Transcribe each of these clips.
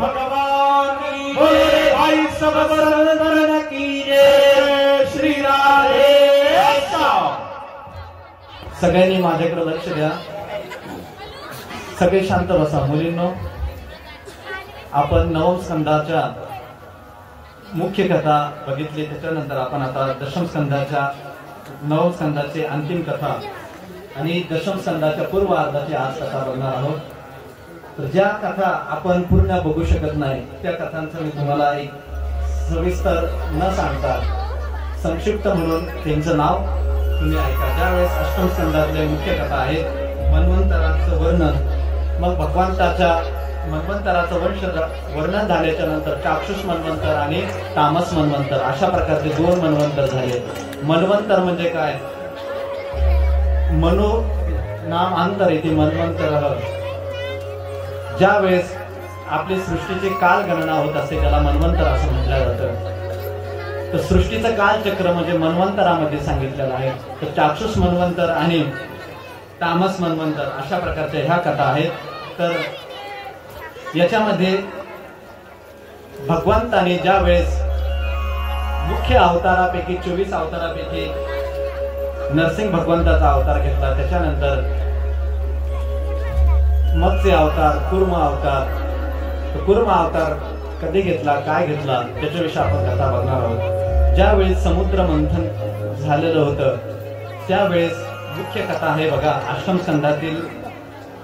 भगवान की जय, भाई सब बरण की जय, श्री राधे श्याम। सगळ्यांनी माझ्याकडे लक्ष द्या, सगळे शांत बसा। मुलींनो, आपण नवम स्कंदाच्या मुख्य कथा बघितली, त्याच्यानंतर आपण आता दशम स्कंदाच्या नवम स्कंदाची अंतिम कथा आणि दशम स्कंदाच्या पूर्वार्धाची आज कथा बघणार आहोत। तर ज्या कथा आपण पूर्ण बघू शकत नाही त्या कथांचं मी तुम्हाला एक सविस्तर न सांगता संक्षिप्त म्हणून त्यांचं नाव तुम्ही ऐका। ज्यावेळेस अष्टम स्कंदातल्या मुख्य कथा आहेत मन्वंतराचं वर्णन, मग मन्वंतराचं वर्णन झाल्याच्या नंतर चाक्षुष मन्वंतर आणि तामस मन्वंतर अशा प्रकारचे दोन मन्वंतर झाले। मन्वंतर म्हणजे काय? मनो नाम अंतर येते मन्वंतर। ज्या वेळेस आपली सृष्टीची काल गणना होत असते त्याला मन्वंतर असं म्हटलं जातं। तर सृष्टीचं कालचक्र म्हणजे मन्वंतरामध्ये सांगितलेलं आहे। तर चाक्षुष मन्वंतर आणि तामस मन्वंतर अशा प्रकारच्या ह्या कथा आहेत। तर याच्यामध्ये भगवंताने ज्या वेळेस मुख्य अवतारापैकी 24 अवतारापैकी नरसिंह भगवंताचा अवतार घेतला, त्याच्यानंतर मत्स्य अवतार, कूर्म अवतार। कूर्म अवतार कधी घेतला, काय घेतला त्याच्याविषयी आपण कथा बघणार आहोत। ज्यावेळेस समुद्र मंथन झालेलं होतं त्यावेळेस मुख्य कथा आहे बघा, अष्टम स्कंदातील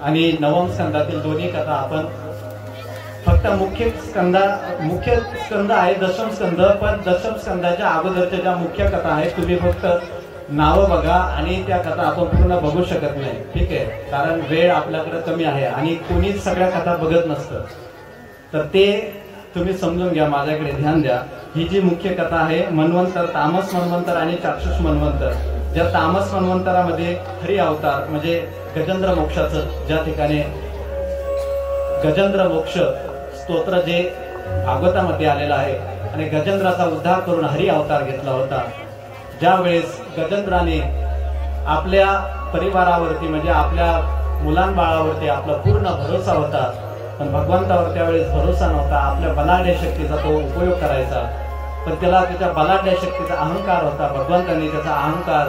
आणि नवम स्कंदातील दोन्ही कथा आपण फक्त मुख्य स्कंद आहे दशम स्कंद, पण दशम स्कंदाच्या अगोदरच्या ज्या मुख्य कथा आहेत तुम्ही फक्त नावं बघा आणि त्या कथा आपण पूर्ण बघू शकत नाही, ठीक आहे, कारण वेळ आपल्याकडे कमी आहे आणि कोणीच सगळ्या कथा बघत नसतं। तर ते तुम्ही समजून घ्या, माझ्याकडे ध्यान द्या। ही जी मुख्य कथा आहे मन्वंतर, तामस मन्वंतर आणि चाक्षुष मन्वंतर। ज्या तामस मन्वंतरामध्ये हरी अवतार म्हणजे गजेंद्र मोक्षाचं, ज्या ठिकाणी गजेंद्र मोक्ष स्तोत्र जे भागवतामध्ये आलेलं आहे आणि गजेंद्राचा उद्धार करून हरी अवतार घेतला होता। ज्यावेळेस गजेंद्राने आपल्या परिवारावरती म्हणजे आपल्या मुलांबाळावरती आपला पूर्ण भरोसा होता, पण भगवंतावर त्यावेळेस भरोसा नव्हता। आपल्या बलाढ्य शक्तीचा तो उपयोग करायचा, पण त्याला त्याच्या बलाढ्य शक्तीचा अहंकार होता। भगवंताने त्याचा अहंकार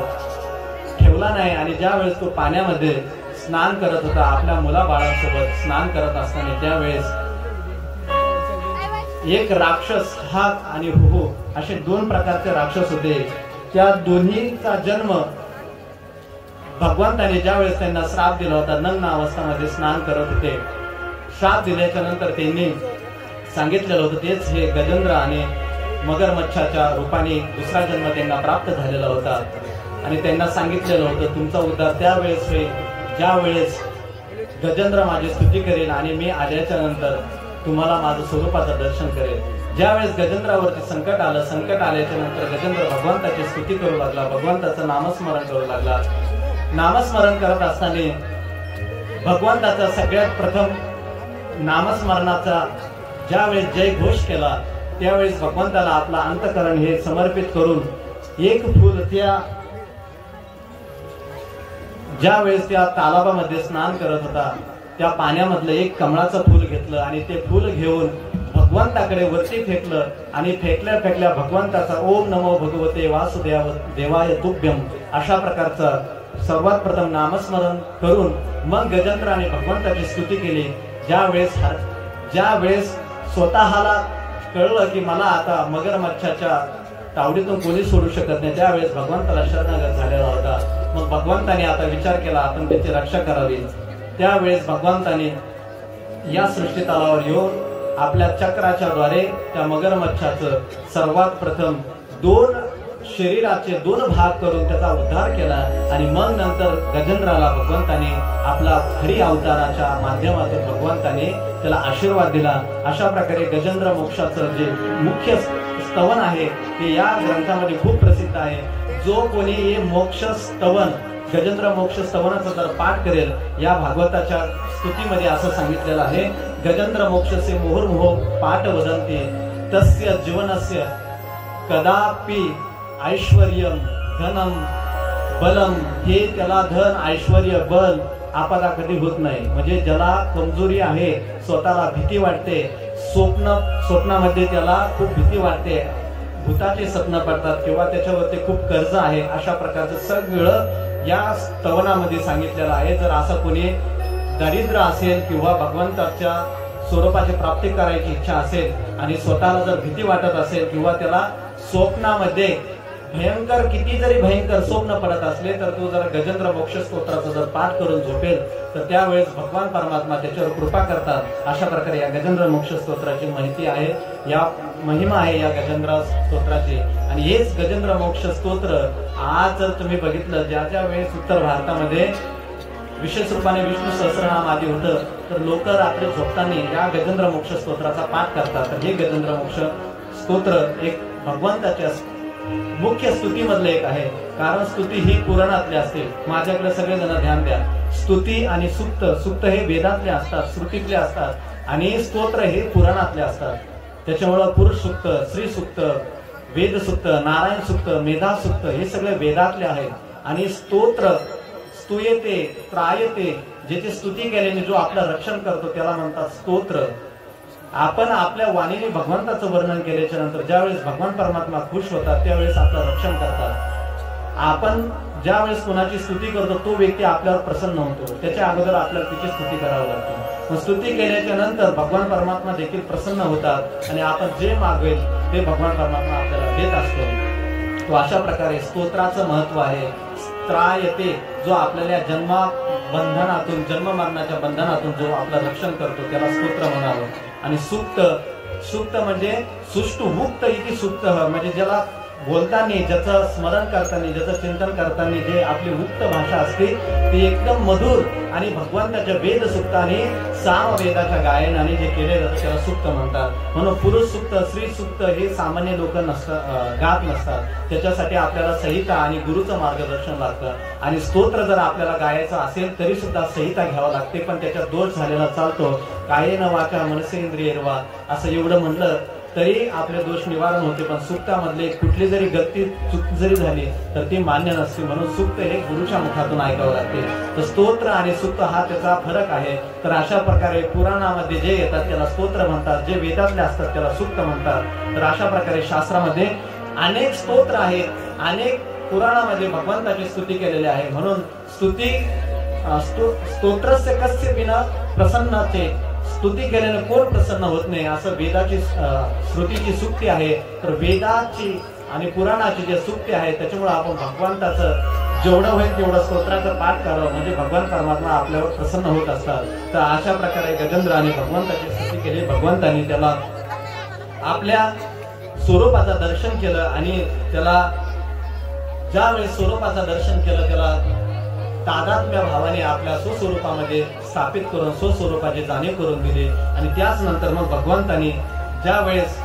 ठेवला नाही आणि ज्यावेळेस तो पाण्यामध्ये स्नान करत होता आपल्या मुलाबाळांसोबत स्नान करत असताना त्यावेळेस एक राक्षस, हाक आणि हुहू असे दोन प्रकारचे राक्षस होते। त्या दोन्हीचा जन्म भगवंताने ज्यावेळेस त्यांना श्राप दिला होता, नग्न अवस्थेमध्ये स्नान करत होते, श्राप दिल्याच्या नंतर त्यांनी सांगितलेलं होतं तेच हे गजेंद्र आणि मगरमच्छाच्या रूपाने दुसरा जन्म त्यांना प्राप्त झालेला होता आणि त्यांना सांगितलेलं होतं तुमचा उद्धार त्यावेळेस होईल ज्यावेळेस गजेंद्र माझी स्तुती करेल आणि मी आल्याच्या नंतर तुम्हाला माझं स्वरूपाचं दर्शन करेल। ज्यावेळेस गजेंद्रावरती संकट आलं, संकट आल्याच्या नंतर गजेंद्र भगवंताची स्तुती करू लागला, भगवंताचं नामस्मरण करू लागला। नामस्मरण करत असताना भगवंताचा सगळ्यात प्रथम नामस्मरणाचा ज्यावेळेस जय घोष केला त्यावेळेस भगवंताला आपला अंतःकरण हे समर्पित करून एक फूल ज्यावेळेस त्या तालाबामध्ये स्नान करत होता त्या पाण्यामधलं एक कमळाचं फूल घेतलं आणि ते फूल घेऊन भगवंताकडे वरती फेकलं आणि फेकल्या भगवंताचा ओम नमो भगवते वासुदेवाय तुभ्यम अशा प्रकारचं सर्वात प्रथम नामस्मरण करून मग गजेंद्राने भगवंताची स्तुती केली। ज्यावेळेस स्वतःला कळलं की मला आता मगरमच्छाच्या तावडीतून कोणी सोडू शकत नाही त्यावेळेस भगवंताला शरणागत झालेला होता। मग भगवंताने आता विचार केला आपण त्याची रक्षा करावी। त्यावेळेस भगवंताने या सृष्टी तलावर येऊन आपल्या चक्राच्या द्वारे त्या मगरमच्छाचं सर्वात प्रथम दोन शरीराचे दोन भाग करून त्याचा उद्धार केला आणि मग नंतर गजेंद्राला भगवंताने आपला हरी अवताराच्या माध्यमातून भगवंताने त्याला आशीर्वाद दिला। अशा प्रकारे गजेंद्र मोक्षाचं जे मुख्य स्तवन आहे ते या ग्रंथामध्ये खूप प्रसिद्ध आहे। जो कोणी हे मोक्ष स्तवन गजेंद्र मोक्ष स्तवनाचा जर पाठ करेल या भागवताच्या स्तुतीमध्ये असं सांगितलेलं आहे, गजेंद्र मोक्षसे मुहुर्मुहुः पाठ वदन्ति तस्य जीवनस्य कदापि ऐश्वर्यम धनम बलम, हे त्याला धन ऐश्वर्य बल आपदा कधी होत नाही। म्हणजे ज्याला कमजोरी आहे, स्वतःला भीती वाटते, स्वप्नामध्ये त्याला खूप भीती वाटते, भूताचे स्वप्न पडतात किंवा त्याच्यावरती खूप कर्ज आहे, अशा प्रकारचं सगळं या स्तवनामध्ये सांगितलेलं आहे. जर असं कोणी दरिद्र असेल किंवा भगवंताच्या स्वरूपाची प्राप्ती करायची इच्छा असेल आणि स्वतःला जर भीती वाटत असेल किंवा त्याला स्वप्नामध्ये भयंकर किती जरी भयंकर स्वप्न पडत असले तर तो जर गजेंद्र मोक्ष स्तोत्राचा जर पाठ करून झोपेल तर त्यावेळेस भगवान परमात्मा त्याच्यावर कृपा करतात. अशा प्रकारे या गजेंद्र मोक्ष स्तोत्राची माहिती आहे, या महिमा आहे या गजेंद्र स्तोत्राची. आणि हेच गजेंद्र मोक्ष स्तोत्र आज जर तुम्ही बघितलं, ज्या ज्या वेळेस उत्तर भारतामध्ये विशेष रूपाने विष्णू सहस्रनाम आदी होतं तर लोक रात्री झोपताना या गजेंद्र मोक्ष स्तोत्राचा पाठ करतात. तर हे गजेंद्र मोक्ष स्तोत्र एक भगवंताच्या मुख्य स्तुतीमधले एक आहे, कारण स्तुती ही पुराणातली असते. माझ्याकडे सगळेजण ध्यान द्या, स्तुती आणि सुक्त, सुक्त हे वेदातले असतात, श्रुतीतले असतात आणि स्तोत्र हे पुराणातले असतात. त्याच्यामुळं पुरुष सुक्त, स्त्री सुक्त, वेद सुक्त, नारायण सुक्त, मेधा सुक्त हे सगळे वेदातले आहेत. आणि स्तोत्र स्तुयते त्रायते, ज्याची स्तुती केल्याने जो आपलं रक्षण करतो त्याला म्हणतात स्तोत्र. आपण आपल्या वाणीने भगवंताचं वर्णन केल्याच्या नंतर ज्यावेळेस भगवान परमात्मा खुश होतात त्यावेळेस आपलं रक्षण करतात. आपण ज्यावेळेस कोणाची स्तुती करतो तो व्यक्ती आपल्यावर प्रसन्न होतो, त्याच्या अगोदर आपल्याला तिची स्तुती करावी लागते. स्तुती केल्याच्या नंतर भगवान परमात्मा देखील प्रसन्न होतात आणि आपण जे मागवेल ते भगवान परमात्मा आपल्याला देत असतो. तो अशा प्रकारे स्तोत्राचं महत्व आहे. त्रायते, जो आपल्याला जन्मा बंधनातून, जन्म मरणाच्या बंधनातून जो आपलं रक्षण करतो त्याला स्तोत्र म्हणावं. आणि सुक्त, सुक्त म्हणजे सुष्टुमुक्त इति सुक्त, म्हणजे ज्याला बोलताना, ज्याचं स्मरण करताना, ज्याचं चिंतन करताना जे आपली मुक्त भाषा असते ती एकदम मधुर आणि भगवंताच्या वेद सुक्त आणि सामवेदाच्या गायनाने जे केले जातं त्याला सुक्त म्हणतात. म्हणून पुरुष सुक्त, स्त्री सुक्त हे सामान्य लोक गात नसतात. त्याच्यासाठी आपल्याला संहिता आणि गुरुचं मार्गदर्शन लागतं. आणि स्तोत्र जर आपल्याला गायचं असेल तरी सुद्धा संहिता घ्यावं लागते, पण त्याच्यात दोष झालेला चालतो. कायेन वाचा मनसेंद्रियर्वा असं एवढं म्हणलं तरी आपले दोष निवारण होते, पण सुक्तामधले कुठली जरी गती चूक जरी झाली तर ती मान्य नसते. म्हणून सुक्त हे गुरुच्या मुखातून ऐकावं लागते. तर स्तोत्र आणि सुक्त हा त्याचा फरक आहे. तर अशा प्रकारे पुराणामध्ये जे येतात त्याला स्तोत्र म्हणतात, जे वेदातले असतात त्याला सुक्त म्हणतात. तर अशा प्रकारे शास्त्रामध्ये अनेक स्तोत्र आहेत, अनेक पुराणामध्ये भगवंताची स्तुती केलेली आहे. म्हणून स्तुती स्तोत्रस्य कस्य विना प्रसन्नाचे, स्तुती केल्याने कोण प्रसन्न होत नाही असं वेदाची श्रुतीची सुक्ती आहे. तर वेदाची आणि पुराणाची जे सुक्ती आहे त्याच्यामुळे आपण भगवंताचं जेवढं होईल तेवढं स्तोत्राचं पाठ करावं, म्हणजे भगवान परमात्मा आपल्यावर प्रसन्न होत असतात. तर अशा प्रकारे गजेंद्राने भगवंताची स्तुती केली. भगवंताने त्याला आपल्या स्वरूपाचं दर्शन केलं आणि त्याला ज्यावेळेस स्वरूपाचं दर्शन केलं त्याला तादात्म्य भावाने आपल्या स्वस्वरूपामध्ये स्थापित करून स्वस्वरूपाची जाणीव करून दिली. आणि त्याच नंतर मग भगवंताने ज्यावेळेस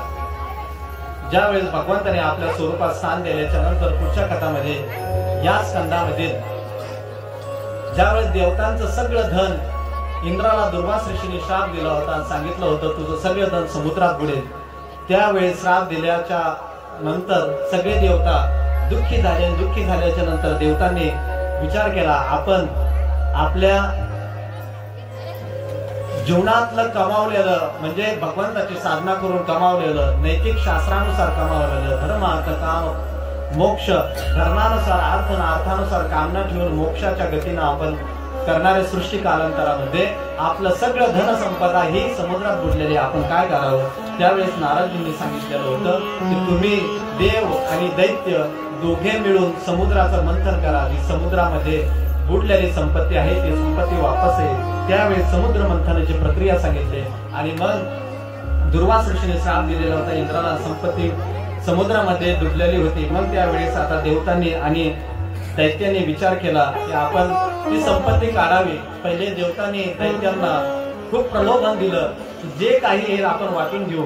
भगवंताने आपल्या स्वरूपात स्थान दिल्याच्या नंतर पुढच्या कथामध्ये या स्कंदामध्ये ज्यावेळेस देवतांचं सगळं धन इंद्राला दुर्वास ऋषीने श्राप दिला होता आणि सांगितलं होतं तुझं सगळं धन समुद्रात बुडेल, त्यावेळेस श्राप दिल्याच्या नंतर सगळे देवता दुःखी झाले. दुःखी झाल्याच्या नंतर देवतांनी विचार केला, आपण आपल्या जीवनातलं कमावलेलं म्हणजे भगवंताची साधना करून कमावलेलं, नैतिक शास्त्रानुसार कमावलेलं, धर्म अर्थ काम मोक्ष, धर्मानुसार अर्थ अर्थानुसार कामना ठेवून मोक्षाच्या गतीनं आपण करणारे सृष्टी कालांतरामध्ये आपलं सगळं धन संपदा ही समुद्रात बुडलेली, आपण काय करावं. त्यावेळेस नारदजींनी सांगितलेलं होतं की तुम्ही देव आणि दैत्य दोघे मिळून समुद्राचं मंथन करा. जी समुद्रामध्ये बुडलेली संपत्ती आहे ती संपत्ती वापस येईल. त्यावेळेस समुद्र मंथनाची प्रक्रिया सांगितली आणि मग दुर्वास ऋषीने श्राप दिलेला होता इंद्राला, संपत्ती समुद्रामध्ये डुबलेली होती. मग त्यावेळेस आता देवतांनी आणि दैत्यांनी विचार केला की आपण ती संपत्ती काढावी. पहिले देवतांनी दैत्यांना खूप प्रलोभन दिलं, जे काही आपण वाटून घेऊ,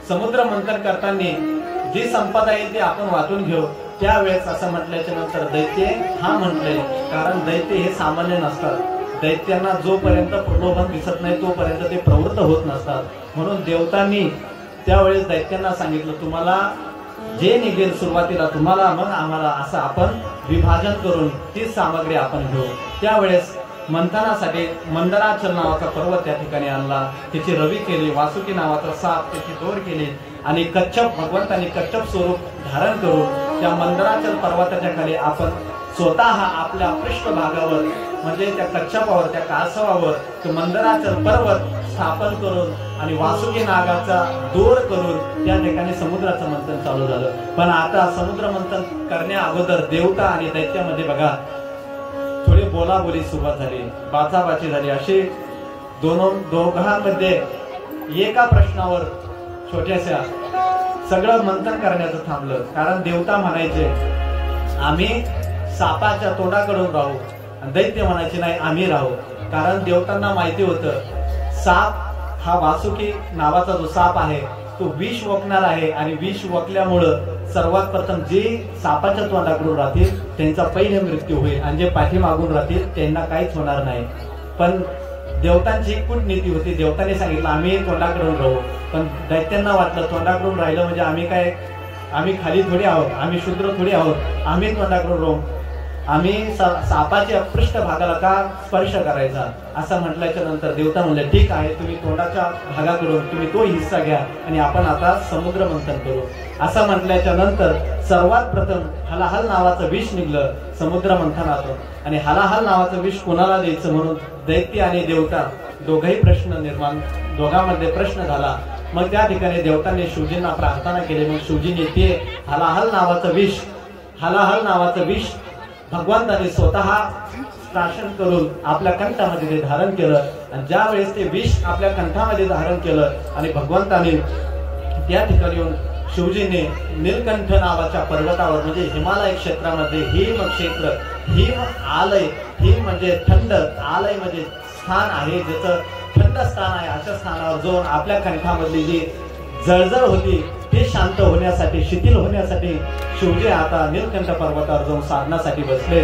समुद्र मंथन करताना जी संपदा आहे ती आपण वाटून घेऊ. त्यावेळेस असं म्हटल्याच्या नंतर दैत्य हा म्हटले, कारण दैत्य हे सामान्य नसतात. दैत्यांना जोपर्यंत प्रलोभन दिसत नाही तोपर्यंत ते प्रवृत्त होत नसतात. म्हणून देवतांनी त्यावेळेस दैत्यांना सांगितलं, तुम्हाला जे निघेल सुरुवातीला तुम्हाला मग आम्हाला, असं आपण विभाजन करून ती सामग्री आपण घेऊ. त्यावेळेस मंथनासाठी मंदराचल नावाचा पर्वत त्या ठिकाणी आणला, त्याची रवी केली, वासुकी नावाचा साप त्याची दोर केली आणि कच्छप भगवंतांनी कच्छप स्वरूप धारण करून त्या मंदराचल पर्वताच्या खाली आपण स्वतः आपल्या पृष्ठभागावर म्हणजे त्या कच्छपावर त्या कासवावर तो मंदराचल पर्वत स्थापन करून आणि वासुकी नागाचा दोर करून त्या ठिकाणी समुद्राचं मंथन चालू झालं. पण आता समुद्र मंथन करण्या अगोदर देवता आणि दैत्यामध्ये बघा थोडी बोलाबोली सुरुवात झाली, बाचाबाची झाली. अशी दोघांमध्ये एका प्रश्नावर छोट्याशा सगळं मंथन करण्याचं थांबलं. कारण देवता म्हणायचे आम्ही सापाच्या तोंडाकडून राहू आणि दैत्य म्हणायचे नाही आम्ही राहू. कारण देवतांना माहिती होतं साप हा वासुकी नावाचा जो साप आहे तो विष वकणार आहे आणि विष वकल्यामुळं सर्वात प्रथम जे सापाच्या तोंडाकडून राहतील त्यांचा पहिले मृत्यू होईल आणि जे पाठीमागून राहतील त्यांना काहीच होणार नाही. पण देवतांची कूटनीती होती. देवतांनी सांगितलं आम्ही तोंडाकडून राहू. पण दैत्यांना वाटलं तोंडाकडून राहिलं म्हणजे आम्ही खाली थोडी आहोत, आम्ही शूद्र थोडी आहोत, आम्ही तोंडाकडून राहू, आम्ही सापाच्या पृष्ठभागाला का स्पर्श करायचा असं म्हटल्याच्या नंतर देवता म्हणले ठीक आहे तुम्ही तोंडाच्या भागाकडून तुम्ही तो हिस्सा घ्या आणि आपण आता समुद्र मंथन करू. असं म्हटल्याच्या नंतर सर्वात प्रथम हलाहल नावाचं विष निघलं समुद्र मंथनातून आणि हलाहल नावाचं विष कोणाला द्यायचं म्हणून दैत्य आणि देवता दोघांमध्ये प्रश्न झाला. मग त्या ठिकाणी देवतांनी शिवजींना प्रार्थना केली. मग शिवजींनी ते हलाहल नावाचं विष भगवंताने स्वतः प्राशन करून आपल्या कंठामध्ये ते धारण केलं आणि ज्या वेळेस ते विष आपल्या कंठामध्ये धारण केलं आणि भगवंताने त्या ठिकाणी येऊन शिवजीने नीलकंठ नावाच्या पर्वतावर म्हणजे हिमालय क्षेत्रामध्ये हिम क्षेत्र, हिम आलय, हिम म्हणजे थंड, आलय म्हणजे स्थान आहे ज्याचं थंड स्थान आहे, अशा स्थानावर जाऊन आपल्या कंठामधली जी जळजळ होती ते शांत होण्यासाठी शिथिल होण्यासाठी शिवजी आता नीलकंठ पर्वतावर जाऊन साधनासाठी बसले.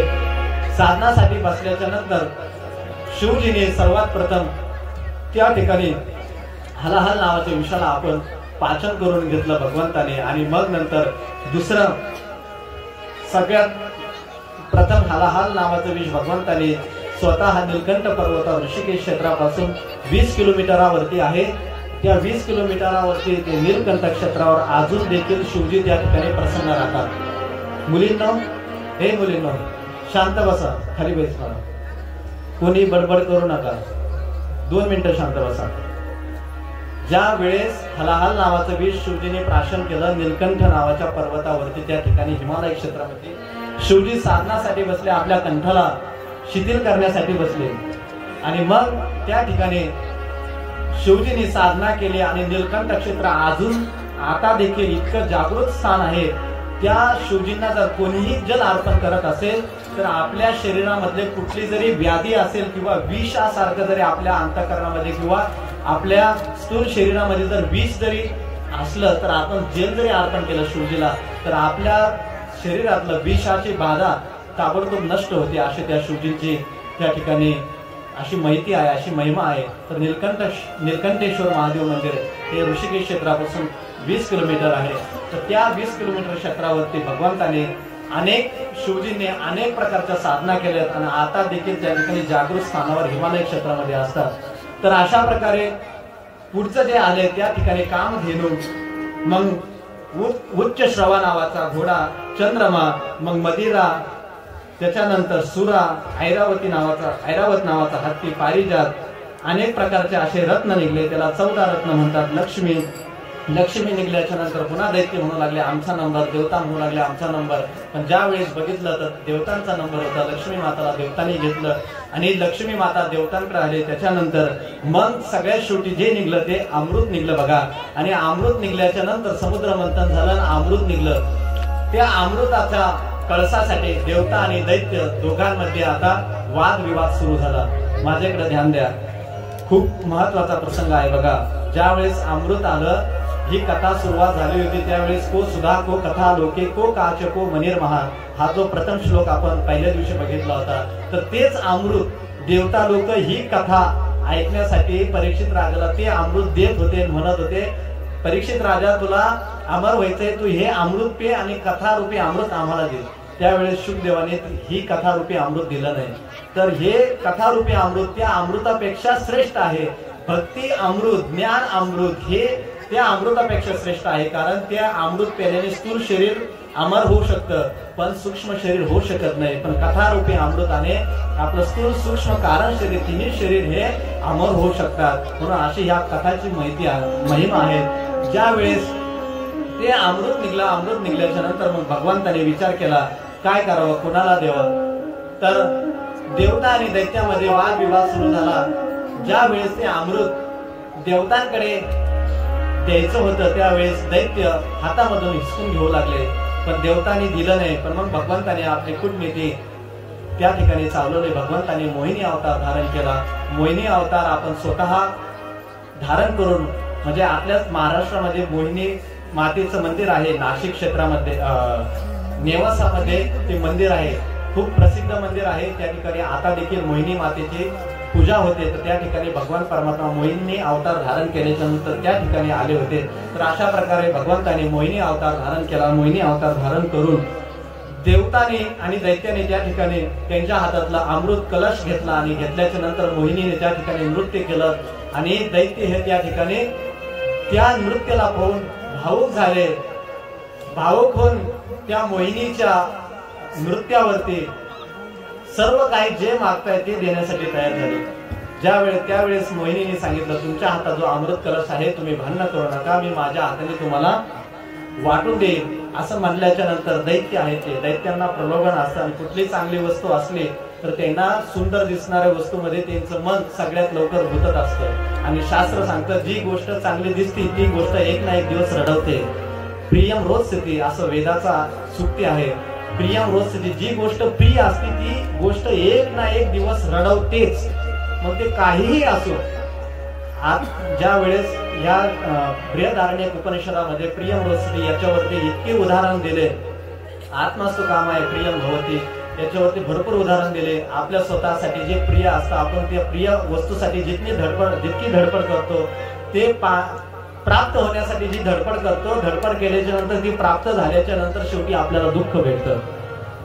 साधनासाठी बसल्याच्या नंतर शिवजीने सर्वात प्रथम त्या ठिकाणी हलाहल नावाच्या विषाला आपण पाचन करून घेतलं भगवंताने आणि मग नंतर दुसरं सगळ्यात प्रथम हलाहल नावाचं विष भगवंताने स्वतः नीलकंठ पर्वतावर ऋषिकेश क्षेत्रापासून 20 किलोमीटरावरती आहे. त्या 20 किलोमीटरावरती ते नीलकंठ क्षेत्रावर अजून देखील शिवजी त्या ठिकाणी प्रसन्न राहतात. मुलींनो शांत बसा, खाली बसा, कोणी बडबड करू नका, 2 मिनिटं शांत बसा. ज्या वेळेस हलाहल नावाचं विष शिवजीने प्राशन केलं नीलकंठ नावाच्या पर्वतावरती त्या ठिकाणी हिमालय क्षेत्रामध्ये शिवजी साधनासाठी बसले, आपल्या कंठाला शिथिल करण्यासाठी बसले आणि मग त्या ठिकाणी शिवजीने साधना केली आणि नीलकंठ क्षेत्र अजून आता देखील इतकं जागृत स्थान आहे. त्या शिवजींना जर कोणीही जल अर्पण करत असेल तर आपल्या शरीरामधले कुठली जरी व्याधी असेल किंवा विषासारखं जरी आपल्या अंतःकरणामध्ये किंवा आपल्या स्थूल शरीरामध्ये जर विष जरी असलं तर आपण जल जरी अर्पण केलं शिवजीला तर आपल्या शरीरातलं विषाची बाधा ताबडतोब नष्ट होते. अशी त्या शिवजींची त्या ठिकाणी अशी माहिती आहे, अशी महिमा आहे. तर नीलकंठेश्वर महादेव मंदिर हे ऋषिकेश क्षेत्रापासून 20 किलोमीटर आहे. तर त्या 20 किलोमीटर क्षेत्रावरती भगवंताने शिवजींनी अनेक प्रकारच्या साधना केल्यात आणि आता देखील त्या ठिकाणी जागृत स्थानावर हिमालय क्षेत्रामध्ये असतात. तर अशा प्रकारे पुढचं जे आले त्या ठिकाणी कामधेनू, मग उच्च श्रवा नावाचा घोडा, चंद्रमा, मग मदिरा, त्याच्यानंतर सुरा, ऐरावत नावाचा हत्ती, पारिजात, अनेक प्रकारचे असे रत्न निघले. त्याला 14 रत्न म्हणतात. लक्ष्मी निघल्याच्या नंतर पुन्हा दैत्य म्हणू लागले आमचा नंबर, देवता म्हणू लागले आमचा नंबर. पण ज्या वेळेस बघितलं तर देवतांचा नंबर होता. लक्ष्मी माताला देवतांनी घेतलं आणि लक्ष्मी माता देवतांकडे आले. त्याच्यानंतर मग सगळ्यात शेवटी जे निघलं ते अमृत निघलं बघा. आणि अमृत निघल्याच्या नंतर समुद्र मंथन झालं आणि अमृत निघलं. त्या अमृताच्या कळसासाठी देवता आणि दैत्य दोघांमध्ये आता वादविवाद सुरू झाला. माझ्याकडे ध्यान द्या, खूप महत्वाचा प्रसंग आहे बघा. ज्या वेळेस अमृत आलं, ही कथा सुरुवात झाली होती त्यावेळेस को सुधा को कथा लोके को काच को मनिर्महा हा जो प्रथम श्लोक आपण पहिल्या दिवशी बघितला होता. तर तेच अमृत देवता लोक ही कथा ऐकण्यासाठी परीक्षित राजाला ते अमृत देत होते, म्हणत होते परीक्षित राजा तुला अमर व्हायचंय, तू हे अमृत पे आणि कथा रूपी अमृत आम्हाला दे. त्यावेळेस शुकदेवाने ही कथारूपी अमृत दिलं नाही, तर हे कथारूपी अमृत त्या अमृतापेक्षा श्रेष्ठ आहे. भक्ती अमृत, ज्ञान अमृत हे त्या अमृतापेक्षा श्रेष्ठ आहे. कारण त्या अमृत पेल्याने स्थूल शरीर अमर होऊ शकतं, पण सूक्ष्म शरीर होऊ शकत नाही. पण कथारूपी अमृताने आपलं स्थूल सूक्ष्म कारण शरीर तिन्ही शरीर हे अमर होऊ शकतात. म्हणून अशी ह्या कथाची महिमा आहे. ज्या वेळेस ते अमृत निघल्याच्या नंतर मग भगवंताने विचार केला काय करावं, कुणाला द्यावं. तर देवता आणि दैत्यामध्ये वादविवाद सुरू झाला. ज्या वेळेस ते अमृत देवतांकडे द्यायचं होतं त्यावेळेस दैत्य हातामधून हिसकून घेऊ लागले, पण देवतांनी दिलं नाही. पण मग भगवंताने आपले कूटनीती त्या ठिकाणी चालवले. भगवंताने मोहिनी अवतार धारण केला. मोहिनी अवतार आपण स्वतः धारण करून, म्हणजे आपल्याच महाराष्ट्रामध्ये मोहिनी मातेचं मंदिर आहे. नाशिक क्षेत्रामध्ये नेवासामध्ये ते मंदिर आहे, खूप प्रसिद्ध मंदिर आहे. त्या ठिकाणी आता देखील मोहिनी मातेची पूजा होते. तर त्या ठिकाणी भगवान परमात्मा मोहिनी अवतार धारण केल्याच्या नंतर त्या ठिकाणी आले होते. तर अशा प्रकारे भगवंताने मोहिनी अवतार धारण केला. मोहिनी अवतार धारण करून देवताने आणि दैत्याने त्या ठिकाणी त्यांच्या हातातला अमृत कलश घेतला आणि घेतल्याच्या नंतर मोहिनीने त्या ठिकाणी नृत्य केलं आणि दैत्य हे त्या ठिकाणी त्या नृत्याला पाहून भावुक झाले. भावुक होऊन त्या मोहिनीच्या नृत्यावरती सर्व काही जे मागताय ते देण्यासाठी तयार झाले. त्यावेळेस मोहिनीने सांगितलं तुमच्या हातात जो अमृत कलश आहे तुम्ही भांडण करू नका, मी माझ्या हाताने तुम्हाला वाटून देईन. असं म्हणल्याच्या नंतर दैत्य आहे ते दैत्यांना प्रलोभन असतं आणि कुठली चांगली वस्तू असली तर त्यांना सुंदर दिसणाऱ्या वस्तूमध्ये त्यांचं मन सगळ्यात लवकर गुंतत असतं. आणि शास्त्र सांगतं जी गोष्ट चांगली दिसते ती गोष्ट एक ना एक दिवस रडवते. प्रियम रोज स्थिती असं वेदाचा सूक्ती आहे. प्रियम रोज स्थिती, जी गोष्ट प्रिय असते ती गोष्ट एक ना एक दिवस रडवतेच, मग ते काहीही असो. ज्या वेळेस या बृहदारण्यक उपनिषदामध्ये प्रियम रोज स्थिती याच्यावरती इतके उदाहरण दिले. आत्मास्तु कामाय प्रियम भवती याच्यावरती भरपूर उदाहरण दिले. आपल्या स्वतःसाठी जे प्रिय असतं आपण त्या प्रिय वस्तूसाठी जितकी धडपड करतो ते प्राप्त होण्यासाठी जी धडपड करतो, धडपड केल्याच्या नंतर ती प्राप्त झाल्याच्या नंतर शेवटी आपल्याला दुःख भेटतं.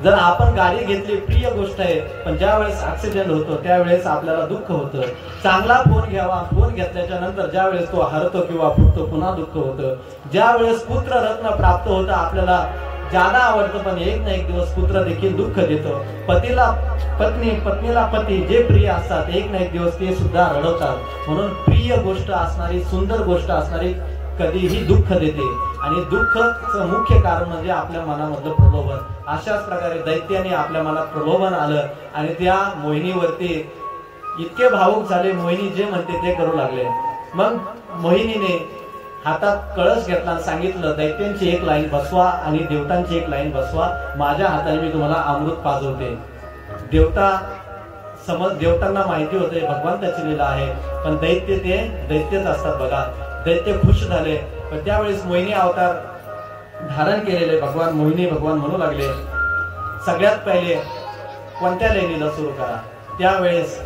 जर आपण गाडी घेतली प्रिय गोष्ट आहे, पण ज्या वेळेस ऍक्सिडेंट होतो त्यावेळेस आपल्याला दुःख होतं. चांगला फोन घ्यावा, फोन घेतल्याच्या नंतर ज्या वेळेस तो हरतो किंवा फुटतो पुन्हा दुःख होतं. ज्या वेळेस पुत्र रत्न प्राप्त होतं आपल्याला ज्यादा आवडतं, पण एक ना एक दिवस पुत्र देखील दुःख देतो. पतीला पत्नी, पत्नीला पती जे प्रिय असतात एक ना एक दिवस ते सुद्धा रडवतात. म्हणून प्रिय गोष्ट असणारी, सुंदर गोष्ट असणारी कधीही दुःख देते आणि दुःखाचं मुख्य कारण म्हणजे आपल्या मनामधलं प्रलोभन. अशाच प्रकारे दैत्याने आपल्या मनात प्रलोभन आलं आणि त्या मोहिनीवरती इतके भावुक झाले. मोहिनी जे म्हणते ते करू लागले. मग मोहिनीने हातात कळस घेतला आणि सांगितलं दैत्यांची एक लाईन बसवा आणि देवतांची एक लाईन बसवा, माझ्या हाताने मी तुम्हाला अमृत पाजवते. देवतांना माहिती होते भगवंताची लीला आहे, पण दैत्य ते दैत्यच असतात बघा. दैत्य खुश झाले. पण त्यावेळेस मोहिनी अवतार धारण केलेले भगवान म्हणू लागले सगळ्यात पहिले कोणत्या लाईनीला सुरू करा. त्यावेळेस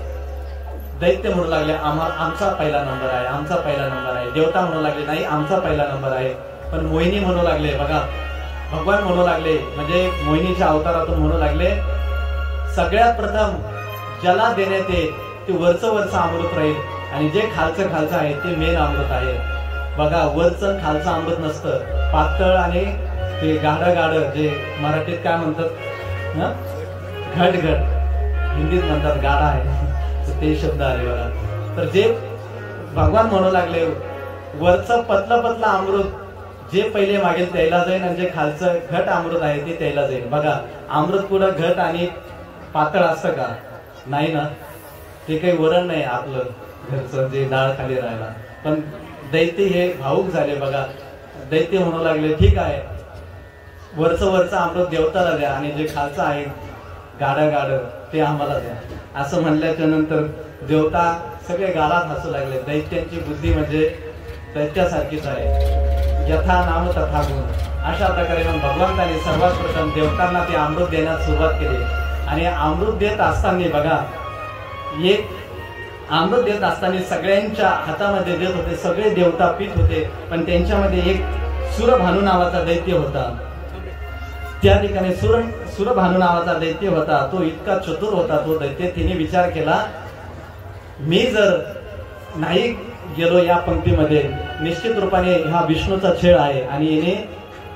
दैत्य म्हणू लागले आमचा पहिला नंबर आहे, आमचा पहिला नंबर आहे. देवता म्हणू लागले नाही आमचा पहिला नंबर आहे. पण मोहिनी म्हणू लागले बघा, भगवान म्हणू लागले म्हणजे मोहिनीच्या अवतारातून म्हणू लागले सगळ्यात प्रथम ज्याला देण्यात येईल ते वरचं अमृत राहील आणि जे खालचं आहे ते मेन अमृत आहे. बघा वरचं खालचं अमृत नसतं, पातळ आणि ते गाढ जे मराठीत काय म्हणतात घट हिंदीत म्हणतात गाढा आहे ते शब्द आले बघा. तर जे भगवान म्हणू लागले वरचं पतलं अमृत जे पहिले मागेल त्याला जाईल आणि जे खालचं घट अमृत आहे ते त्याला जाईल. बघा अमृत पुढं घट आणि पातळ असतं का? नाही ना, ते काही वरण नाही आपलं घरचं जे डाळ खाली राहिला. पण दैत्य हे भावुक झाले बघा. दैत्य म्हणू लागले ठीक आहे वरचं अमृत देवताला द्या आणि जे खालचं आहे गाढ ते आम्हाला द्या. असं म्हणल्याच्या नंतर देवता सगळे गालात हसू लागले. दैत्यांची बुद्धी म्हणजे दैत्यासारखीच आहे, यथा नाम तथा गुण. अशा प्रकारे मग भगवंताने सर्वात प्रथम देवतांना ते अमृत देण्यास सुरुवात केली. आणि अमृत देत असताना बघा एक अमृत देत असताना सगळ्यांच्या हातामध्ये देत होते, सगळे देवता पीत होते. पण त्यांच्यामध्ये एक सूरभानू नावाचा दैत्य होता. त्या ठिकाणी सूरभानू नावाचा दैत्य होता. तो इतका चतुर होता तो दैत्य. तिने विचार केला, मी जर नाही गेलो या पंक्तीमध्ये, निश्चित रूपाने हा विष्णूचा खेळ आहे आणि याने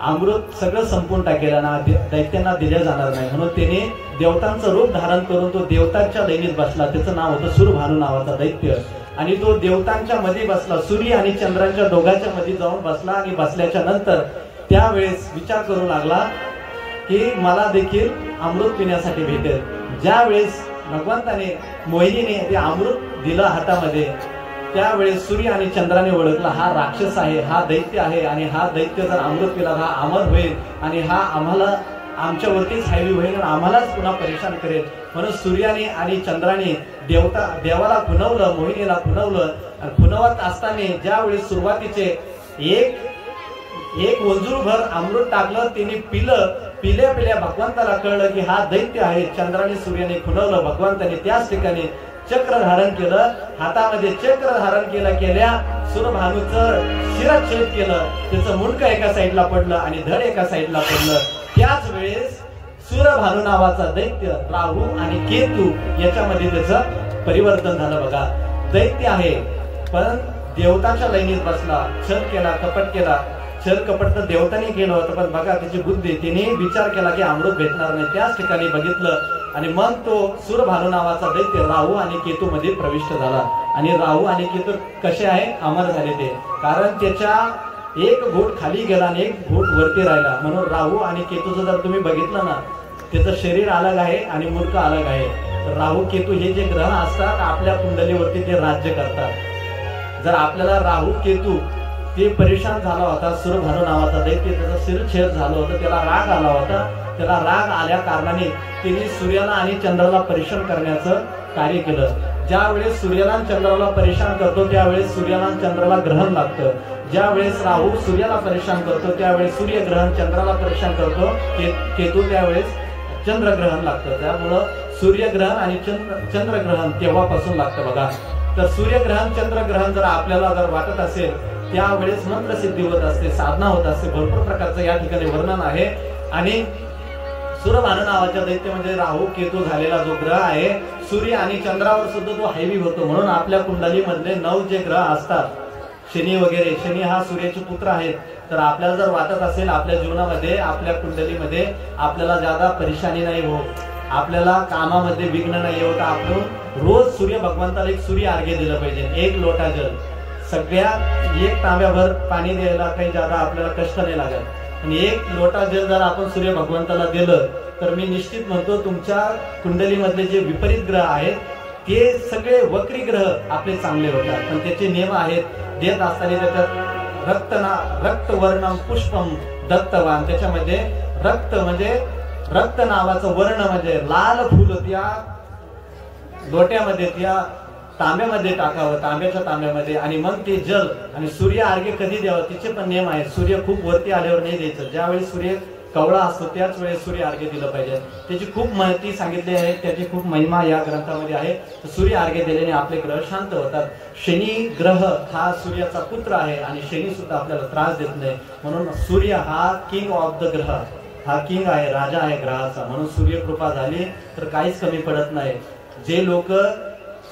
अमृत सगळं संपून टाकेला ना, दैत्यांना दिल्या जाणार नाही. म्हणून त्याने देवतांचं रूप धारण करून तो देवतांच्या दैनीत बसला. त्याचं नाव होतं सूरभानू नावाचा दैत्य. आणि तो देवतांच्या मध्ये बसला, सूर्य आणि चंद्रांच्या दोघांच्या मध्ये जाऊन बसला. आणि बसल्याच्या नंतर त्यावेळेस विचार करू लागला की मला देखील अमृत पिण्यासाठी भेटेल. ज्या वेळेस भगवंताने मोहिनीने ते अमृत दिलं हातामध्ये, त्यावेळेस सूर्य आणि चंद्राने ओळखला हा राक्षस आहे, हा दैत्य आहे. आणि हा दैत्य जर अमृत पिला हा अमर होईल आणि हा आम्हाला आमच्यावरतीच हायवी होईल आणि आम्हालाच पुन्हा परेशान करेल. म्हणून सूर्याने आणि चंद्राने देवाला खुणवलं, मोहिनीला खुणवलं. आणि खुणवत असताना ज्यावेळेस सुरुवातीचे एक वंजूरभर अमृत टाकलं, तिने पिल्या भगवंताला कळलं की हा दैत्य आहे. चंद्राने सूर्याने खुणवलं, भगवंताने त्याच ठिकाणी चक्र धारण केलं. हातामध्ये चक्र धारण केल्या सूरभानूचं शिरच्छेद केलं. त्याचं मुंडकं एका साईडला पडलं आणि धड एका साईडला पडलं. त्याच वेळेस सूरभानू नावाचा दैत्य, राहू आणि केतू याच्यामध्ये त्याचं परिवर्तन झालं. बघा, दैत्य आहे पण देवताच्या लाईनीत बसला, छल केला, कपट केला. छल कपट तर देवतांनी केलं होतं, पण बघा त्याची बुद्धी, तिने विचार केला की अमृत भेटणार नाही. त्याच ठिकाणी बघितलं आणि मग तो सूरभानू नावाचा दैत्य राहू आणि केतू मध्ये प्रविष्ट झाला. आणि राहू आणि केतू कसे आहे, अमर झाले ते, कारण त्याच्या एक घोट खाली गेला आणि एक घोट वरती राहिला. म्हणून राहू आणि केतूचं जर तुम्ही बघितलं ना, त्याचं शरीर अलग आहे आणि मुंडकं अलग आहे. राहू केतू हे जे ग्रह असतात आपल्या कुंडलीवरती ते राज्य करतात. जर आपल्याला राहू केतू ते परेशान झाला होता, सूरभानू नावाचा दैत्य, त्याचा शिरच्छेद झालं होतं, त्याला राग आला होता. त्याला राग आल्या कारणाने तिने सूर्याला आणि चंद्राला परेशान करण्याचं कार्य केलं. ज्यावेळेस सूर्याला आणि चंद्राला परेशान करतो त्यावेळेस सूर्याला आणि चंद्राला ग्रहण लागतं. ज्यावेळेस राहू सूर्याला परेशान करतो त्यावेळेस सूर्यग्रहण चंद्राला परेशान करतो. केतू त्यावेळेस चंद्रग्रहण लागतं. त्यामुळं सूर्यग्रहण आणि चंद्रग्रहण तेव्हापासून लागतं. बघा, तर सूर्यग्रहण चंद्रग्रहण जर आपल्याला जर वाटत असेल त्यावेळेस मंत्रसिद्धी होत असते, साधना होत असते. भरपूर प्रकारचं या ठिकाणी वर्णन आहे. आणि सूरभानू नावाच्या दैत्य म्हणजे राहू केतू झालेला जो ग्रह आहे, सूर्य आणि चंद्रावर सुद्धा तो हायवी होतो. म्हणून आपल्या कुंडली मधले 9 जे ग्रह असतात, शनी वगैरे, शनी हा सूर्याचे पुत्र आहेत. तर आपल्याला जर वाटत असेल आपल्या जीवनामध्ये, आपल्या कुंडलीमध्ये आपल्याला ज्यादा परेशानी नाही हो, आपल्याला कामामध्ये विघ्न नाही होत, आपण रोज सूर्य भगवंताला एक सूर्य अर्घ्य दिलं पाहिजे. 1 लोटा जल, सगळ्या 1 तांब्याभर पाणी द्यायला काही ज्यादा आपल्याला कष्ट नाही लागत. आणि 1 लोटा जल जर आपण सूर्य भगवंताला दिलं तर मी निश्चित म्हणतो तुमच्या कुंडलीमधले जे विपरीत ग्रह आहेत ते सगळे वक्री ग्रह आपले चांगले होतात. पण त्याचे नियम आहेत. देत असताना त्याच्यात रक्तवर्णम पुष्पम दत्तवान, त्याच्यामध्ये रक्त म्हणजे रक्त नावाचं वर्ण म्हणजे लाल फुल त्या लोट्यामध्ये, त्या तांब्यामध्ये टाकावं, तांब्याच्या तांब्यामध्ये. आणि मग ते जल आणि सूर्य अर्घ्य कधी द्यावं तिचे पण नियम आहेत. सूर्य खूप वरती आल्यावर नाही द्यायचं. ज्यावेळी सूर्य कवळा असतो त्याच वेळेस सूर्य अर्घ्य दिलं पाहिजे. त्याची खूप माहिती सांगितली आहे, त्याची खूप महिमा या ग्रंथामध्ये आहे. सूर्य अर्घ्य दिल्याने आपले ग्रह शांत होतात. शनी ग्रह हा सूर्याचा पुत्र आहे आणि शनी सुद्धा आपल्याला त्रास देत नाही. म्हणून सूर्य हा किंग ऑफ द ग्रह, हा किंग आहे, राजा आहे ग्रहाचा. म्हणून सूर्य कृपा झाली तर काहीच कमी पडत नाही. जे लोक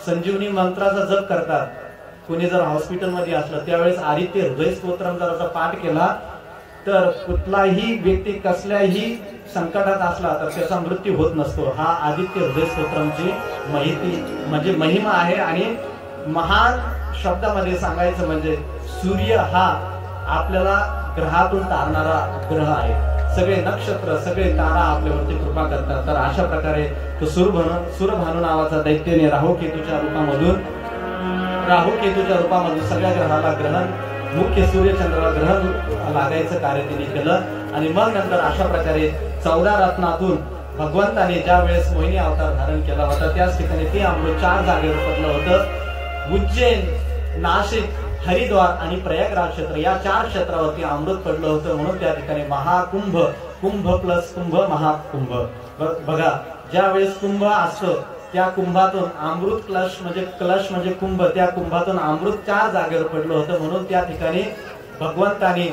संजीवनी मंत्राचा जप करतात, कोणी जर हॉस्पिटलमध्ये असलं त्यावेळेस आदित्य हृदय स्तोत्रम जर असा पाठ केला तर कुठलाही व्यक्ती कसल्याही संकटात असला तर त्याचा मृत्यू होत नसतो. हा आदित्य हृदय स्तोत्रमची माहिती म्हणजे महिमा आहे. आणि महान शब्दामध्ये सांगायचं म्हणजे सूर्य हा आपल्याला ग्रहातून तारणारा ग्रह आहे. सगळे नक्षत्र, सगळे तारा आपल्यावरती कृपा करतात. तर अशा प्रकारे तो सूरभानू नावाचा दैत्याने राहू केतूच्या रूपामधून सगळ्या ग्रहाला ग्रहण, मुख्य सूर्यचंद्राला ग्रहण लागायचं कार्य तिने केलं. आणि मग नंतर अशा प्रकारे 14 रत्नातून भगवंताने ज्या वेळेस मोहिनी अवतार धारण केला होता त्याच ठिकाणी ते अमृत 4 जागेवर पडलं होतं. उज्जैन, नाशिक, हरिद्वार आणि प्रयागराज क्षेत्र या 4 क्षेत्रावरती अमृत पडलं होतं. म्हणून त्या ठिकाणी महाकुंभ, कुंभ प्लस कुंभ, महाकुंभ. बघा, ज्या वेळेस कुंभ असतं त्या कुंभातून अमृत कलश म्हणजे कुंभ, त्या कुंभातून अमृत 4 जागेवर पडलं होतं. म्हणून त्या ठिकाणी भगवंताने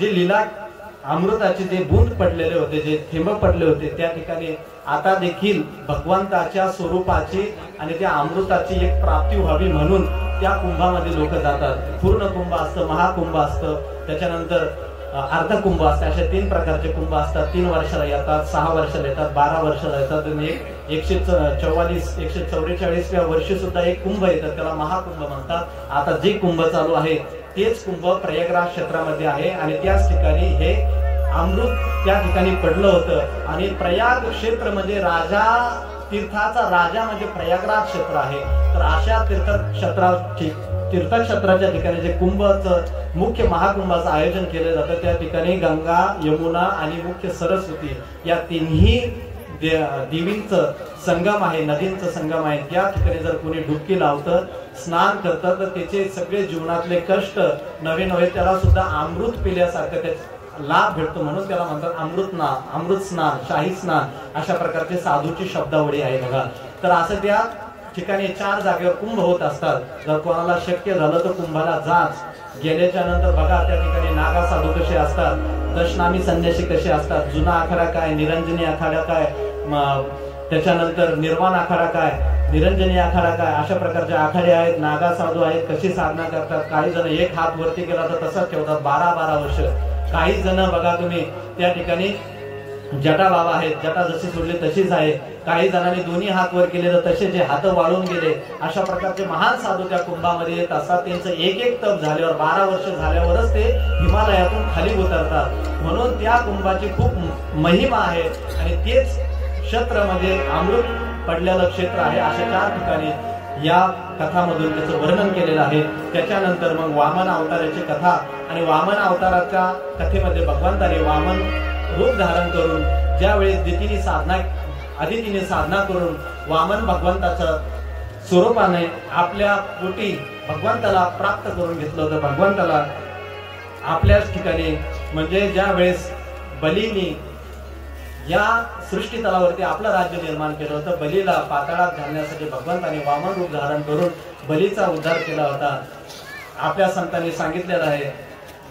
जी लीला अमृताचे जे बूंद पडलेले होते, जे थेंब पडले होते, त्या ठिकाणी आता देखील भगवंताच्या स्वरूपाची आणि त्या अमृताची एक प्राप्ती व्हावी म्हणून त्या कुंभामध्ये लोक जातात. पूर्ण कुंभ असतं, महाकुंभ असतं, त्याच्यानंतर अर्धकुंभ असतं. अशा 3 प्रकारचे कुंभ असतात. 3 वर्षाला येतात, 6 वर्षाला येतात, 12 वर्षाला येतात आणि 144 वर्षी सुद्धा एक कुंभ येतात, त्याला महाकुंभ म्हणतात. आता जे कुंभ चालू आहे तेच कुंभ प्रयागराज क्षेत्रामध्ये आहे आणि त्याच ठिकाणी हे अमृत त्या ठिकाणी पडलं होतं. आणि प्रयाग क्षेत्र म्हणजे राजा, तीर्थाचा राजा म्हणजे प्रयागराज क्षेत्र आहे. तर अशा तीर्थक्षेत्राच्या ठिकाणी जे कुंभचं मुख्य महाकुंभाचं आयोजन केलं जातं, त्या ठिकाणी गंगा, यमुना आणि मुख्य सरस्वती या तिन्ही देवींचं संगम आहे, नदींचं संगम आहे. त्या ठिकाणी जर कोणी डुबकी लावतं, स्नान करतं, तर त्याचे सगळे जीवनातले कष्ट नवे नवे त्याला सुद्धा अमृत पिल्यासारखं त्याचा लाभ भेटतो. म्हणून त्याला म्हणतात अमृत स्नान, शाही स्नान, अशा प्रकारचे साधूची शब्दावळी आहे बघा. तर असं त्या ठिकाणी 4 जागेवर कुंभ होत असतात. जर कोणाला शक्य झालं तर कुंभाला जाच. गेल्याच्या नंतर बघा त्या ठिकाणी नागा साधू कसे असतात, दशनामी संन्यासी कसे असतात, जुना आखाडा काय, निरंजनी आखाडा काय, त्याच्यानंतर निर्वाण आखाडा काय, निरंजनी आखाडा काय, अशा प्रकारचे आखाडे आहेत. नागा साधू आहेत, कशी साधना करतात. काही जण एक हात वरती केला तर तसाच ठेवतात 12-12 वर्ष. काही जण बघा तुम्ही त्या ठिकाणी जटा बाबा आहेत, जटा जशी सोडली तशीच आहे. काही जणांनी दोन्ही हात वर केले तर तसे जे हात वाळून गेले. अशा प्रकारचे महान साधू त्या कुंभामध्ये येत असतात. त्यांचं एक तप झाल्यावर 12 वर्ष झाल्यावरच ते हिमालयातून खाली उतरतात. म्हणून त्या कुंभाची खूप महिमा आहे आणि तेच क्षेत्र म्हणजे अमृत पडलेलं क्षेत्र आहे. अशा 4 ठिकाणी या कथामधून त्याचं वर्णन केलेलं आहे. त्याच्यानंतर मग वामन अवताराची कथा आणि वामन अवताराच्या कथेमध्ये भगवंताने वामन रूप धारण करून ज्यावेळेस आदितीने साधना करून वामन भगवंताचं स्वरूपाने आपल्या पोटी भगवंताला प्राप्त करून घेतलं होतं. भगवंताला आपल्याच ठिकाणी म्हणजे ज्या वेळेस बलीनी या सृष्टी तलावरती आपलं राज्य निर्माण केलं होतं, बलीला पाताळात घालण्यासाठी भगवंताने वामन रूप धारण करून बलीचा उद्धार केला होता. आपल्या संतांनी सांगितलेलं आहे,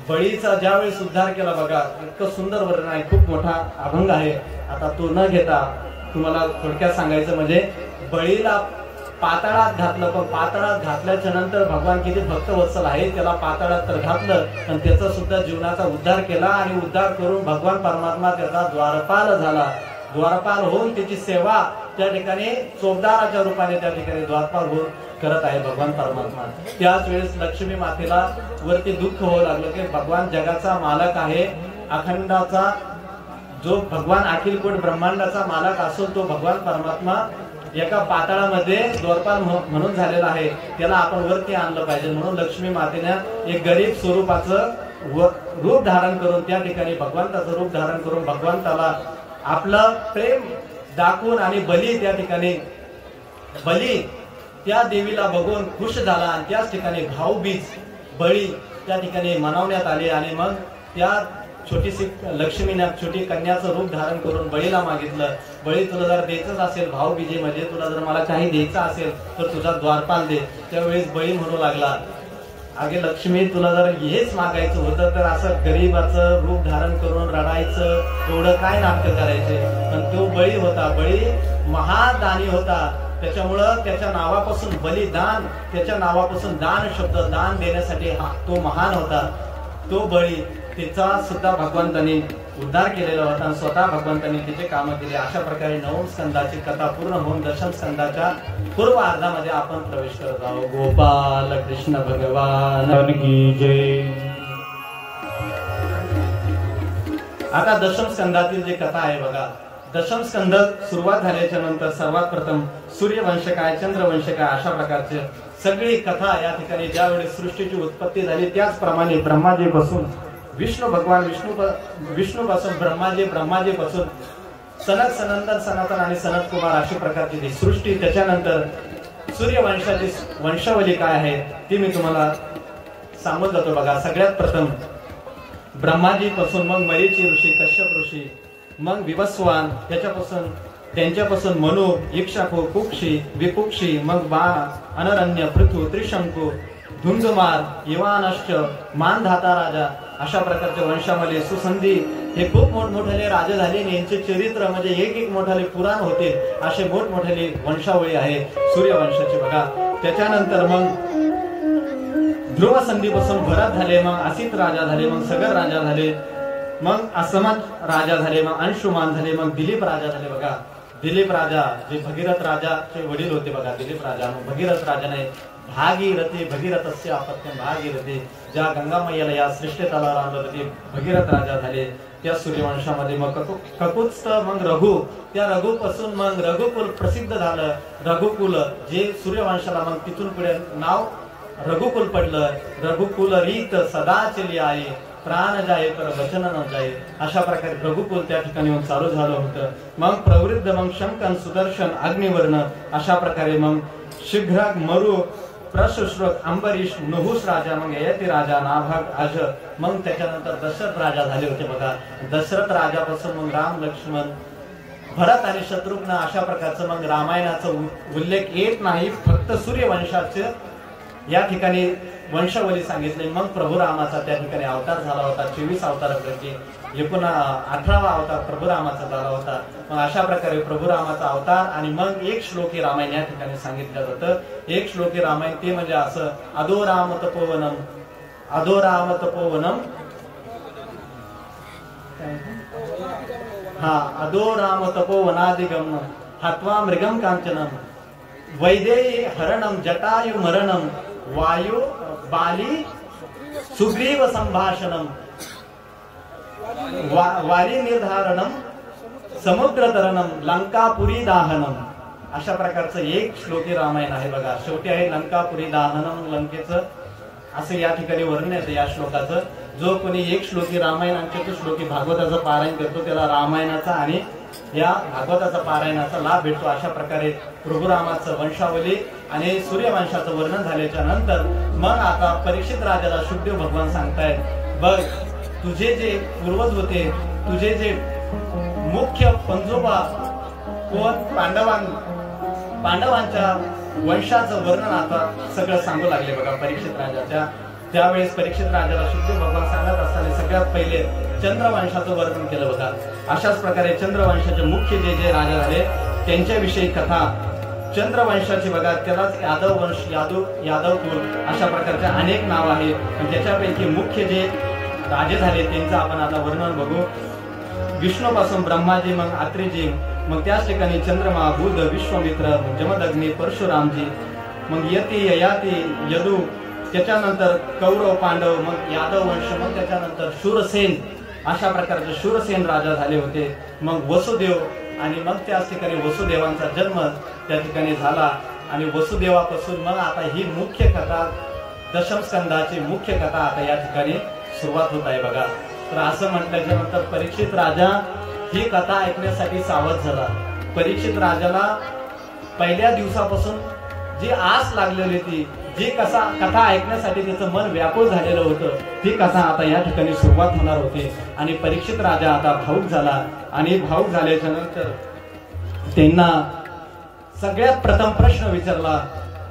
बळीचा ज्यावेळेस उद्धार केला बघा, इतकं सुंदर वर्णन आहे, खूप मोठा अभंग आहे. आता तो न घेता तुम्हाला थोडक्यात सांगायचं म्हणजे बळीला पाताळात घातलं, पण पाताळात घातल्याच्या नंतर भगवान किती भक्तवत्सल आहे, त्याला पाताळात तर घातलं पण त्याचा सुद्धा जीवनाचा उद्धार केला आणि उद्धार करून भगवान परमात्मा त्याचा द्वारपाल झाला. द्वारपाल होऊन त्याची सेवा त्या ठिकाणी चोपदाराच्या रूपाने त्या ठिकाणी द्वारपाल होऊन करत आहे भगवान परमात्मा. त्याच वेळेस लक्ष्मी मातेला वरती दुःख होऊ लागलं की भगवान जगाचा मालक आहे, अखंडाचा जो भगवान अखिल कोट ब्रह्मांडाचा मालक असो तो भगवान परमात्मा एका पाताळामध्ये द्वारपाल म्हणून झालेला आहे, त्याला आपण वरती आणलं पाहिजे. म्हणून लक्ष्मी मातेने एक गरीब स्वरूपाचं रूप धारण करून त्या ठिकाणी भगवंताचं रूप धारण करून भगवंताला आपलं प्रेम दाखवून आणि बली त्या ठिकाणी बली त्या देवीला बघून खुश झाला आणि त्याच ठिकाणी भाऊबीज बळी त्या ठिकाणी मनवण्यात आली. आणि मग त्या छोटीशी लक्ष्मीने छोटी कन्याचं रूप धारण करून बळीला मागितलं, बळी तुला जर द्यायचंच असेल भाऊबीजेमध्ये, तुला जर मला काही द्यायचं असेल तर तुझा द्वारपाल दे. त्यावेळेस बळी म्हणू लागला, अगे लक्ष्मी तुला जर हेच मागायचं होतं तर असं गरीबाचं रूप धारण करून रडायचं एवढं काय नाटक करायचे. पण तो बळी होता, बळी महादानी होता, त्याच्यामुळं त्याच्या नावापासून बलिदान, त्याच्या नावापासून दान शब्द, दान देण्यासाठी तो महान होता. तो बळी तिचा सुद्धा भगवंतांनी उद्धार केलेला होता आणि स्वतः भगवंतांनी तिचे कामं केले. अशा प्रकारे 9 स्कंदाची कथा पूर्ण होऊन 10 स्कंदाच्या पूर्वार्धामध्ये आपण प्रवेश करत आहोत. गोपाल कृष्ण भगवान की जय. आता 10 स्कंदातील जी कथा आहे बघा, 10 स्कंद सुरुवात झाल्याच्या नंतर सर्वात प्रथम सूर्यवंश काय, चंद्रवंश काय, अशा प्रकारचे सगळी कथा या ठिकाणी ज्यावेळी सृष्टीची उत्पत्ती झाली त्याचप्रमाणे ब्रह्माजीपासून विष्णू भगवान विष्णूपासून ब्रह्माजीपासून सनत सनंदन सनातन आणि सनत कुमार अशी प्रकारची ती सृष्टी. त्याच्यानंतर सूर्यवंशाची वंशावली काय आहे ती मी तुम्हाला सांगत जातो बघा. सगळ्यात प्रथम ब्रह्माजीपासून मग मरीची ऋषी, कश्यप ऋषी, मग विवस्वान, त्यांच्यापासून मनु, इक्षाकू, कुक्षी, विकुक्षी, मग बाण, अनरण्य, पृथु, त्रिशंकू, धुंधुमार, इवानश्च, मानधाता राजा अशा प्रकारच्या वंशामध्ये सुसंधी हे खूप मोठमोठाले राजे झाले आणि यांचे चरित्र म्हणजे एक मोठाले पुराण होते असे मोठमोठाले वंशावळी आहे सूर्यवंशाची बघा। त्याच्यानंतर मग ध्रुव संधीपासून भरत झाले, मग असित राजा झाले, मग सगर राजा झाले, मग असमत राजा झाले, मग अंशुमान झाले, मग दिलीप राजा झाले बघा। दिलीप राजा जे भगीरथ राजाचे वडील होते बघा, दिलीप राजा। मग भगीरथ राजाने भागीरथी भगीरथस्य अपत्यम भागीरथी, ज्या गंगा मैयाला या सृष्टीला आणलं ते भगीरथ राजा झाले त्या सूर्यवंशामध्ये। मग ककुत्स्थ मग रघु, त्या रघुपासून मग रघुकुल प्रसिद्ध झालं। रघुकुल जे सूर्यवंशाला मग तिथून पुढे नाव रघुकुल पडलं। रघुकुल रीत सदा चली आई, प्राण जाये पर वचन न जाये, अशा प्रकारे रघुकुल त्या ठिकाणी चालू झालं होतं। मग प्रवृद्ध मग शंकन सुदर्शन अग्निवर्ण, अशा प्रकारे मग शीघ्र मरु प्रशुश्रुक अंबरीश नहुस राजा, मग यती राजा नाभाग अज, मग त्याच्यानंतर दशरथ राजा झाले होते बघा। दशरथ राजापासून मग राम लक्ष्मण भरत आणि शत्रुघ्न, अशा प्रकारचं मग रामायणाचा उल्लेख येत नाही, फक्त सूर्यवंशाचे या ठिकाणी वंशावली सांगितले। मग प्रभू रामाचा त्या ठिकाणी अवतार झाला होता, 24 अवतारापैकी 18वा अवतार प्रभू रामाचा झाला होता। मग अशा प्रकारे प्रभू रामाचा अवतार आणि मग एक श्लोकी रामायण या ठिकाणी सांगितलं जातं। एक श्लोकी रामायण ते म्हणजे असं अधो राम तपोवनम, अधो राम तपोवनम, हा अधो राम तपोवनादिगम हत्वा मृगम कांचनम, वैदेही हरणम जटायु मरणम, वायु बाली सुग्रीव संभाषणम, वारी निर्धारणम समुद्र तरणम लंकापुरी दाहनम, अशा प्रकारचं एक श्लोकी रामायण आहे बघा। शेवटी आहे लंकापुरी दाहनम, लंकेचं असं या ठिकाणी वर्णन येतं या श्लोकाचं। जो कोणी एक श्लोकी रामायण आणि चतुश्लोकी भागवताचं पारायण करतो त्याला रामायणाचा आणि या भागवताचा पारायणाचा लाभ भेटतो। अशा प्रकारे प्रभू रामाचं वंशावली आणि सूर्यवंशाचं वर्णन झाल्याच्या नंतर मग आता परीक्षित राजाला शुकदेव भगवान सांगतायत, बघ तुझे जे पूर्वज होते, तुझे जे मुख्य पंजोबा कोण पांडवांच्या वंशाचं वर्णन आता सगळं सांगू लागले बघा परीक्षित राजाच्या। त्यावेळेस परीक्षित राजाला शुकदेव भगवान सांगत असताना सगळ्यात पहिले चंद्रवंशाचं वर्णन केलं बघा। अशाच प्रकारे चंद्रवंशाचे मुख्य जे राजा झाले त्यांच्याविषयी कथा चंद्रवंशाची बघा। त्यालाच यादव वंश, यादव कुल अशा प्रकारचे अनेक नाव आहे, पण त्याच्यापैकी मुख्य जे राजे झाले त्यांचं आपण आता वर्णन बघू। विष्णूपासून ब्रह्माजी, मग आत्रेजी, मग त्याच ठिकाणी चंद्रमा, बुध, विश्वामित्र, जमदग्नी, परशुरामजी, मग यती ययाती यदू, त्याच्यानंतर कौरव पांडव, मग यादव वंश, मग त्याच्यानंतर शूरसेन, अशा प्रकारचे शूरसेन राजा झाले होते। मग वसुदेव आणि मग त्याच ठिकाणी वसुदेवांचा जन्म त्या ठिकाणी झाला आणि वसुदेवापासून मग आता ही मुख्य कथा दशम स्कंदाची मुख्य कथा आता या ठिकाणी सुरुवात होत आहे बघा। तर असं म्हटल्याच्या नंतर परीक्षित राजा ही कथा ऐकण्यासाठी सावध झाला। परीक्षित राजाला पहिल्या दिवसापासून जी आस लागलेली होती, जी कथा ऐकण्यासाठी त्याचं मन व्याकुळ झालेलं होतं, ती कथा आता या ठिकाणी सुरुवात होणार होती। आणि परीक्षित राजा आता भावुक झाला आणि भावुक झाल्याच्या नंतर त्यांना सगळ्यात प्रथम प्रश्न विचारला,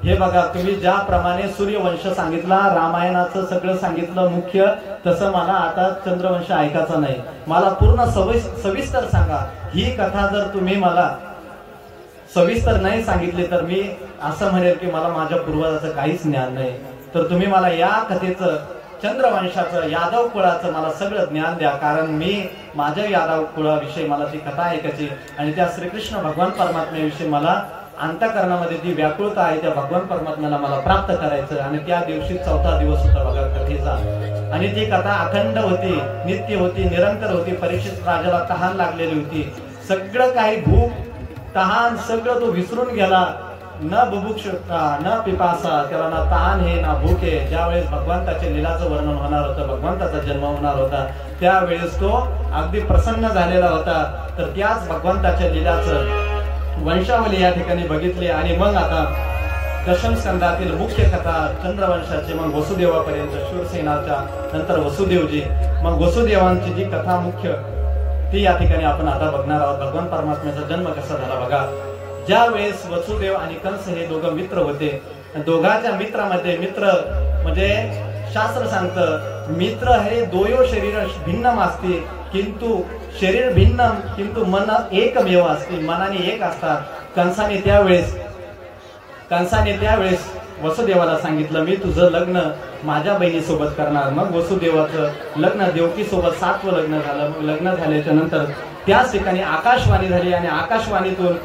हे बघा तुम्ही ज्याप्रमाणे सूर्यवंश सांगितला, रामायणाचं सगळं सांगितलं मुख्य, तसं मला आता चंद्रवंश ऐकायचा नाही, मला पूर्ण सविस्तर सांगा। ही कथा जर तुम्ही मला सविस्तर नाही सांगितली तर मी असं म्हणेल की मला माझ्या पूर्वजाचं काहीच ज्ञान नाही। तर तुम्ही मला या कथेचं, चंद्रवंशाचं, यादव कुळाचं मला सगळं ज्ञान द्या, कारण मी माझ्या यादव कुळाविषयी मला ती कथा ऐकायची आणि त्या श्रीकृष्ण भगवान परमात्म्याविषयी मला अंतःकरणामध्ये जी व्याकुळता आहे त्या भगवान परमात्म्याला मला प्राप्त करायचं। आणि त्या दिवशी 4था दिवस होता बघा कथेचा आणि ती कथा अखंड होती, नित्य होती, निरंतर होती। परीक्षित राजाला तहान लागलेली होती, सगळं काही भूक तहान सगळं तो विसरून गेला, न बुभुक्षता न पिपासा, त्याला ना तहान हे ना भूक आहे। ज्यावेळेस भगवंताच्या लीलाचं वर्णन होणार होतं, भगवंताचा जन्म होणार होता, त्यावेळेस तो अगदी प्रसन्न झालेला होता। तर त्याच भगवंताच्या लीलाचं वंशावली या ठिकाणी बघितली आणि मग आता दशम स्कंदातील मुख्य कथा चंद्रवंशाची, मग वसुदेवापर्यंत, शूरसेनाच्या नंतर वसुदेवजी, मग वसुदेवांची जी कथा मुख्य ती या ठिकाणी आपण आता बघणार आहोत। भगवान परमात्म्याचा जन्म कसा झाला बघा। ज्या वेळेस वसुदेव आणि कंस हे दोघं मित्र होते, दोघांच्या मित्रामध्ये, मित्र म्हणजे शास्त्र सांगतं मित्र हे दोयो शरीर भिन्नम असते किंतु शरीर भिन्नम किंतु मन एकमेव असते, मनाने एक असतात. कंसाने त्यावेळेस वसुदेवाला सांगितलं मी तुझं लग्न माझ्या बहिणीसोबत करणार. मग वसुदेवाचं लग्न देवकी सोबत 7वं लग्न झालं. मग लग्न झाल्याच्या नंतर त्याच ठिकाणी आकाशवाणी झाली आणि आकाशवाणीतून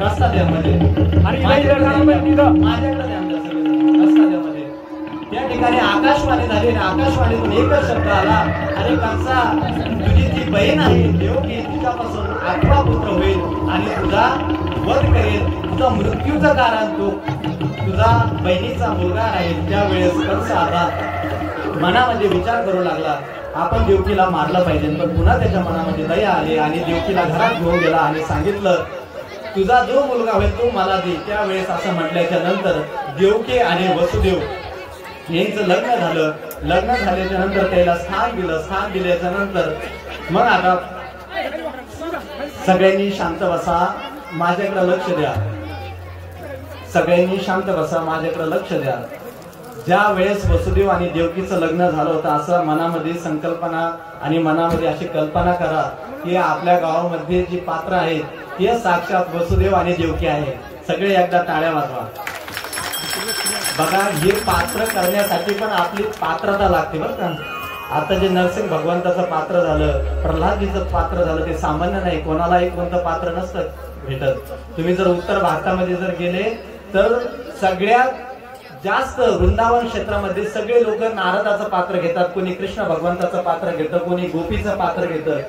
रस्ता द्यामध्ये त्या ठिकाणी आकाशवाणी झाली आणि आकाशवाणीतून एकच शब्द आला, अरे कंसा तुझी ती बहीण आहे देवकी, तुझ्यापासून 8वा पुत्र होईल आणि तुझा वध करेल, तुझा मृत्यूचं कारण तो तुझा बहिणीचा मुलगा राहील. त्यावेळेस कंस आता मनामध्ये विचार करू लागला आपण देवकीला मारलं पाहिजे. पण पुन्हा त्याच्या मनामध्ये दया आली आणि देवकीला घरात घेऊन गेला आणि सांगितलं तुझा जो मुलगा होईल तो मला दे. त्यावेळेस असं म्हटल्याच्या नंतर देवकी आणि वसुदेव यांचं लग्न झालं. लग्न झाल्याच्या नंतर त्याला स्थान दिलं. स्थान दिल्याच्या नंतर मग आता सगळ्यांनी शांत बसा, माझ्याकडे लक्ष द्या. सगळ्यांनी शांत बसा, माझ्याकडे लक्ष द्या. ज्या वेळेस वसुदेव आणि देवकीचं लग्न झालं होतं असं मनामध्ये संकल्पना आणि मनामध्ये अशी कल्पना करा की आपल्या गावामध्ये जी पात्र आहेत ते साक्षात वसुदेव आणि देवकी आहे. सगळे एकदा टाळ्या वाजवा. बघा हे पात्र करण्यासाठी पण आपली पात्रता लागते बरं का. आता जे नरसिंह भगवंताचं पात्र झालं, प्रल्हादजीचं पात्र झालं, ते सामान्य नाही. कोणालाही कोणतं पात्र नसतं भेटत. तुम्ही जर उत्तर भारतामध्ये जर गेले तर सगळ्यात जास्त वृंदावन क्षेत्रामध्ये सगळे लोक नारदाचं पात्र घेतात, कोणी कृष्ण भगवंताचं पात्र घेतं, कोणी गोपीचं पात्र घेतं.